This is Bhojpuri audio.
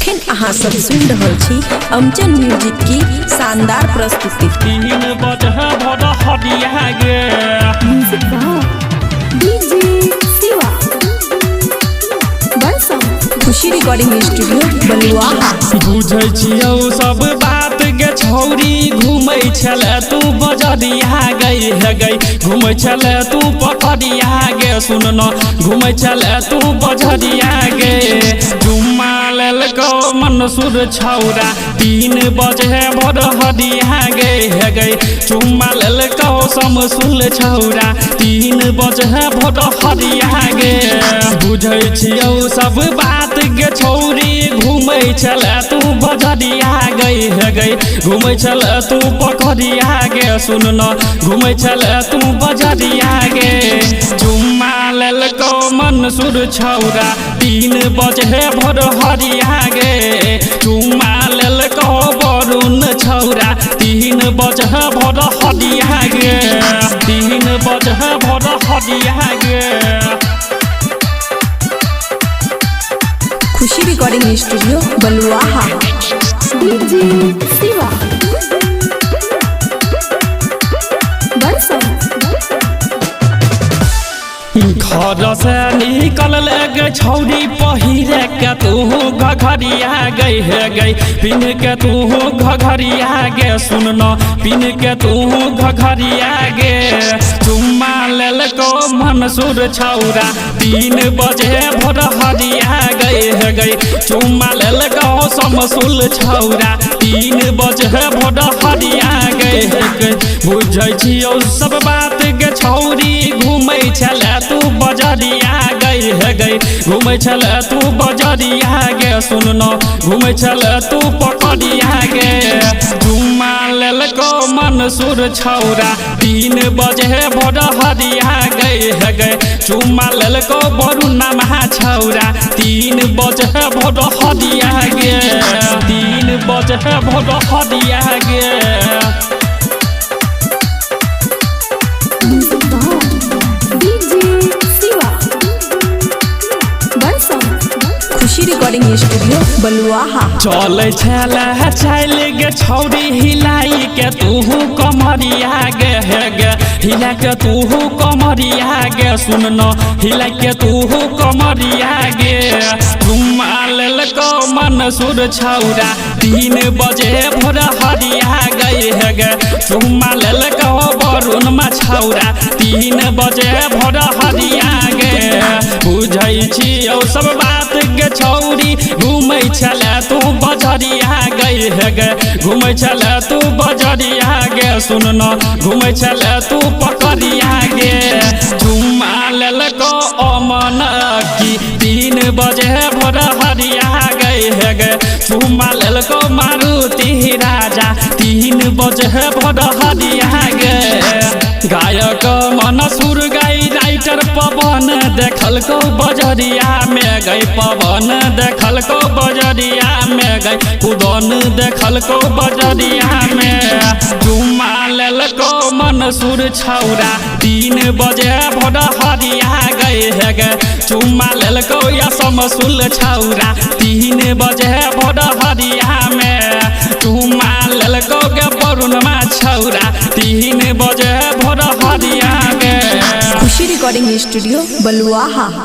अखन अहाँ सब सुन रहल छी अमचन म्यूजिक की शानदार प्रस्तुति। तीन बजे भोर हरिया गे म्यूजिक डीजे शिवा खुशी रिकॉर्डिंग स्टूडियो बलुआहा। बुझै छियौ सब बात गे छौरी घूमै छले तू बजरिया गई है गई घूमै छले तू पकड़िया गे सुन न घूमै छले तू बजरिया गे जुम्मा लेलको मनसूर छौरा 3 बजे भोर हरिया गे है गई जुम्मा लेलको समसुल छौरा 3 बजे भोर हरिया गे बुझै छियौ सब बात गे छौरी घूमै छले तू बजरिया गई है गई घूमै छले तू पकड़िया गे सुन न घूमै छले तू बजरिया गे जुम्मा लेलको मनसूर छौरा 3 बजे भोर हरिया गे जुम्मा लेलको बरुण छौरा 3 बजे भोर हरिया गे 3 बजे भोर हरिया गे। खुशी रिकॉर्डिंग स्टूडियो बलुआहा। डीजे शिवा घर से निकल गे छौरी पहिरे के तू घघरिया गई है गई पिन के तू घघरिया गे सुन न पिन के तू घघरिया गे चुम्मा लेलको मनसूर छौरा 3 बजे भोर हरिया गई है गई चुम्मा लेलको समसुल छौरा 3 बजे भोर हरिया गई है गई बुझै छियौ सब बात गे छौरी घूमै छले तू बजरिया गई है गई घूमै छले तू बजरिया गे सुन न घूमै छले तू पकड़िया गे जुम्मा लेलको मनसूर छौरा 3 बजे भोर हरिया गई है गई जुम्मा लेलको बरुणा छौरा 3 बजे भोर हरिया गे 3 बजे भोर हरिया गे। खुशी रिकॉर्डिंग स्टूडियो बलुआहा। चले छले चल गे छौरी हिलाई के तू कमरिया गे है गे हिला के तू कमरिया गे सुन न हिला के तू कमरिया गे जुम्मा लेलको मनसूर छौरा 3 बजे भोर हरिया गई है गे जुम्मा लेलको बरुण छौरा 3 बजे भोर हरिया गे बुझै छियौ सब बात गे छौरी घूमै छले तू बजरिया गई है गे घूमै छले तू बजरिया गे सुन न घूमै छले तू पकड़िया गे जुम्मा लेलको अमन की 3 बजे भोर हरिया गई है गे जुम्मा लेलको मारुति राजा 3 बजे भोर हरिया गे गायक मनसूर गई राइटर पवन देखल को बजरिया में गई पवन देखल को बजरिया में गई कुदन देखल को बजरिया में जुम्मा लेलको मनसूर छौरा 3 बजे भोर हरिया गई है गे जुम्मा लेलको या समसुल छौरा 3 बजे भोर हरिया में जुम्मा लेलको गे बरुणा छौरा 3 बजे भोर हरिया गे। खुशी रिकॉर्डिंग स्टूडियो बलुआहा।